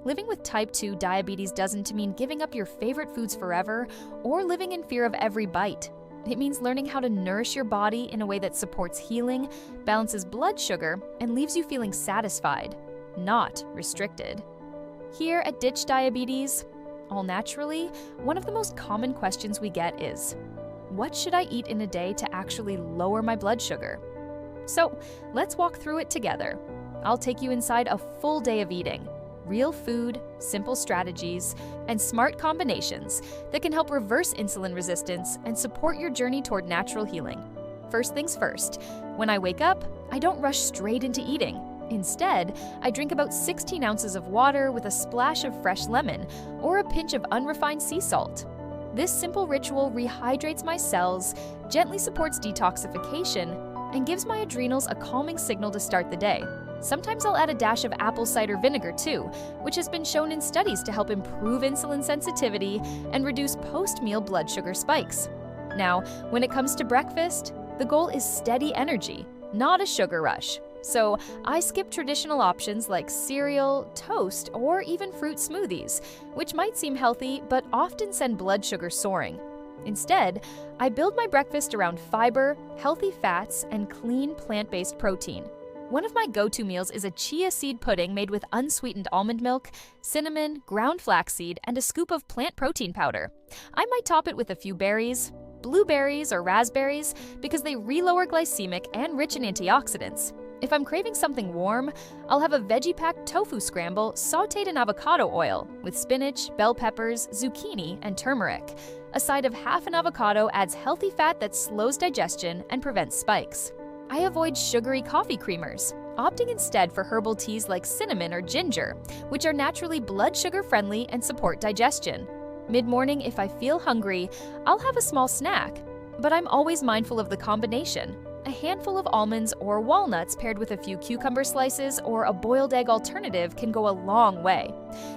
Living with type 2 diabetes doesn't mean giving up your favorite foods forever or living in fear of every bite. It means learning how to nourish your body in a way that supports healing, balances blood sugar, and leaves you feeling satisfied, not restricted. Here at Ditch Diabetes, all naturally, one of the most common questions we get is, what should I eat in a day to actually lower my blood sugar? So let's walk through it together. I'll take you inside a full day of eating, real food, simple strategies, and smart combinations that can help reverse insulin resistance and support your journey toward natural healing. First things first, when I wake up, I don't rush straight into eating. Instead, I drink about 16 ounces of water with a splash of fresh lemon or a pinch of unrefined sea salt. This simple ritual rehydrates my cells, gently supports detoxification, and gives my adrenals a calming signal to start the day. Sometimes I'll add a dash of apple cider vinegar too, which has been shown in studies to help improve insulin sensitivity and reduce post-meal blood sugar spikes. Now, when it comes to breakfast, the goal is steady energy, not a sugar rush. So I skip traditional options like cereal, toast, or even fruit smoothies, which might seem healthy but often send blood sugar soaring. Instead, I build my breakfast around fiber, healthy fats, and clean plant-based protein. One of my go-to meals is a chia seed pudding made with unsweetened almond milk, cinnamon, ground flaxseed, and a scoop of plant protein powder. I might top it with a few berries, blueberries or raspberries, because they re-lower glycemic and rich in antioxidants. If I'm craving something warm, I'll have a veggie-packed tofu scramble sautéed in avocado oil with spinach, bell peppers, zucchini, and turmeric. A side of half an avocado adds healthy fat that slows digestion and prevents spikes. I avoid sugary coffee creamers, opting instead for herbal teas like cinnamon or ginger, which are naturally blood sugar friendly and support digestion. Mid-morning, if I feel hungry, I'll have a small snack, but I'm always mindful of the combination. A handful of almonds or walnuts paired with a few cucumber slices or a boiled egg alternative can go a long way.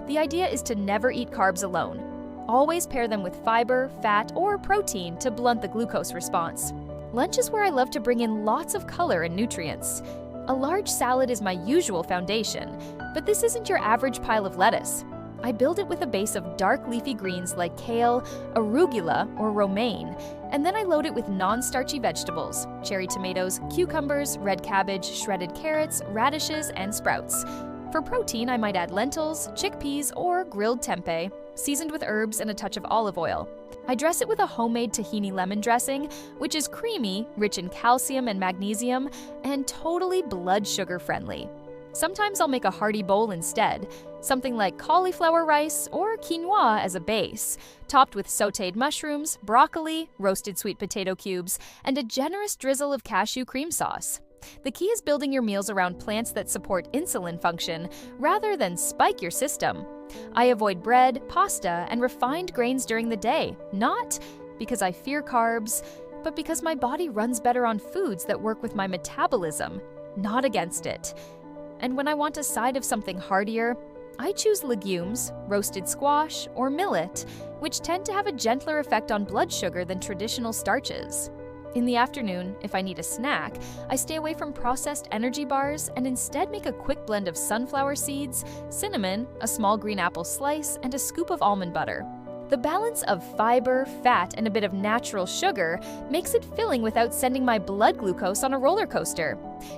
The idea is to never eat carbs alone. Always pair them with fiber, fat, or protein to blunt the glucose response. Lunch is where I love to bring in lots of color and nutrients. A large salad is my usual foundation, but this isn't your average pile of lettuce. I build it with a base of dark leafy greens like kale, arugula, or romaine, and then I load it with non-starchy vegetables, cherry tomatoes, cucumbers, red cabbage, shredded carrots, radishes, and sprouts. For protein, I might add lentils, chickpeas, or grilled tempeh, seasoned with herbs and a touch of olive oil. I dress it with a homemade tahini lemon dressing, which is creamy, rich in calcium and magnesium, and totally blood sugar friendly. Sometimes I'll make a hearty bowl instead, something like cauliflower rice or quinoa as a base, topped with sautéed mushrooms, broccoli, roasted sweet potato cubes, and a generous drizzle of cashew cream sauce. The key is building your meals around plants that support insulin function rather than spike your system. I avoid bread, pasta, and refined grains during the day, not because I fear carbs, but because my body runs better on foods that work with my metabolism, not against it. And when I want a side of something heartier, I choose legumes, roasted squash, or millet, which tend to have a gentler effect on blood sugar than traditional starches. In the afternoon, if I need a snack, I stay away from processed energy bars and instead make a quick blend of sunflower seeds, cinnamon, a small green apple slice, and a scoop of almond butter. The balance of fiber, fat, and a bit of natural sugar makes it filling without sending my blood glucose on a roller coaster.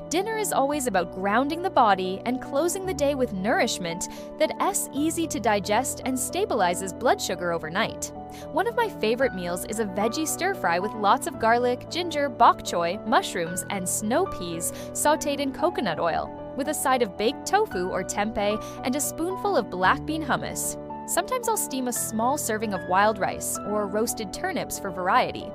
Dinner is always about grounding the body and closing the day with nourishment that's easy to digest and stabilizes blood sugar overnight. One of my favorite meals is a veggie stir-fry with lots of garlic, ginger, bok choy, mushrooms, and snow peas sautéed in coconut oil, with a side of baked tofu or tempeh and a spoonful of black bean hummus. Sometimes I'll steam a small serving of wild rice or roasted turnips for variety.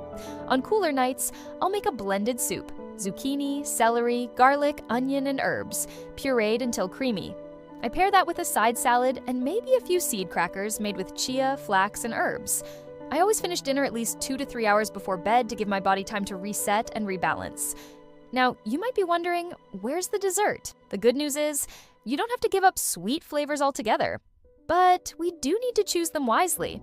On cooler nights, I'll make a blended soup: zucchini, celery, garlic, onion, and herbs, pureed until creamy. I pair that with a side salad and maybe a few seed crackers made with chia, flax, and herbs. I always finish dinner at least 2 to 3 hours before bed to give my body time to reset and rebalance. Now, you might be wondering, where's the dessert? The good news is, you don't have to give up sweet flavors altogether. But we do need to choose them wisely.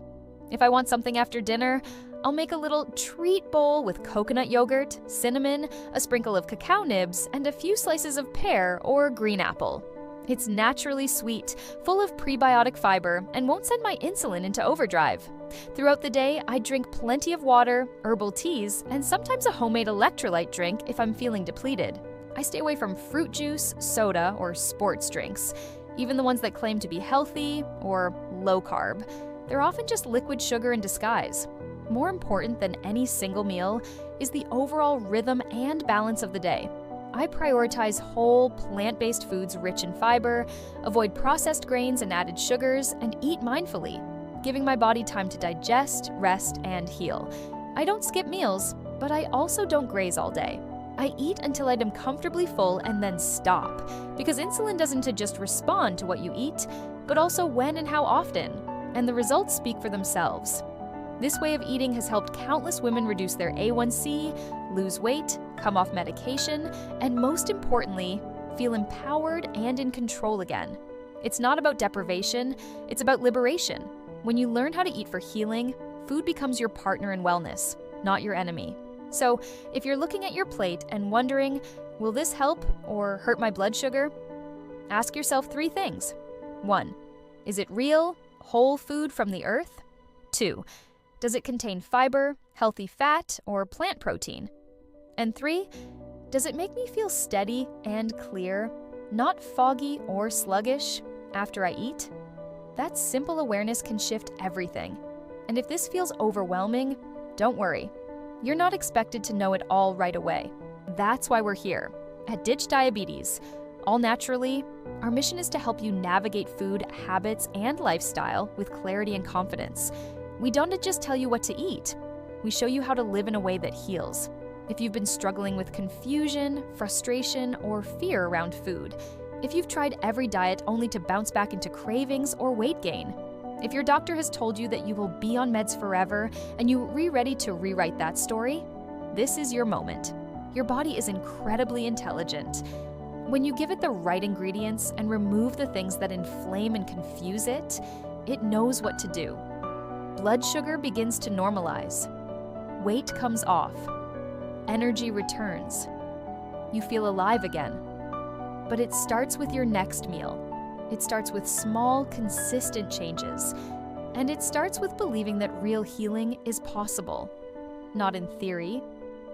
If I want something after dinner, I'll make a little treat bowl with coconut yogurt, cinnamon, a sprinkle of cacao nibs, and a few slices of pear or green apple. It's naturally sweet, full of prebiotic fiber, and won't send my insulin into overdrive. Throughout the day, I drink plenty of water, herbal teas, and sometimes a homemade electrolyte drink if I'm feeling depleted. I stay away from fruit juice, soda, or sports drinks, even the ones that claim to be healthy or low carb. They're often just liquid sugar in disguise. More important than any single meal is the overall rhythm and balance of the day. I prioritize whole, plant-based foods rich in fiber, avoid processed grains and added sugars, and eat mindfully, giving my body time to digest, rest, and heal. I don't skip meals, but I also don't graze all day. I eat until I'm comfortably full and then stop, because insulin doesn't just respond to what you eat, but also when and how often, and the results speak for themselves. This way of eating has helped countless women reduce their A1C, lose weight, come off medication, and most importantly, feel empowered and in control again. It's not about deprivation, it's about liberation. When you learn how to eat for healing, food becomes your partner in wellness, not your enemy. So, if you're looking at your plate and wondering, will this help or hurt my blood sugar? Ask yourself 3 things. 1. Is it real, whole food from the earth? 2. Does it contain fiber, healthy fat, or plant protein? And 3, does it make me feel steady and clear, not foggy or sluggish after I eat? That simple awareness can shift everything. And if this feels overwhelming, don't worry. You're not expected to know it all right away. That's why we're here. At Ditch Diabetes, all naturally, our mission is to help you navigate food, habits, and lifestyle with clarity and confidence. We don't just tell you what to eat. We show you how to live in a way that heals. If you've been struggling with confusion, frustration, or fear around food, if you've tried every diet only to bounce back into cravings or weight gain, if your doctor has told you that you will be on meds forever and you're ready to rewrite that story, this is your moment. Your body is incredibly intelligent. When you give it the right ingredients and remove the things that inflame and confuse it, it knows what to do. Blood sugar begins to normalize. Weight comes off. Energy returns. You feel alive again. But it starts with your next meal. It starts with small, consistent changes. And it starts with believing that real healing is possible. Not in theory,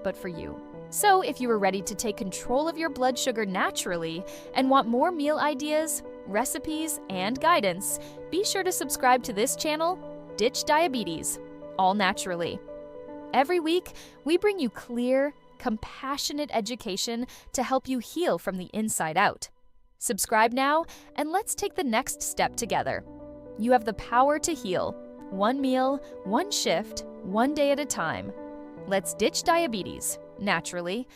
but for you. So if you are ready to take control of your blood sugar naturally and want more meal ideas, recipes, and guidance, be sure to subscribe to this channel, Ditch Diabetes, all naturally. Every week, we bring you clear, compassionate education to help you heal from the inside out. Subscribe now, and let's take the next step together. You have the power to heal, one meal, one shift, one day at a time. Let's ditch diabetes, naturally,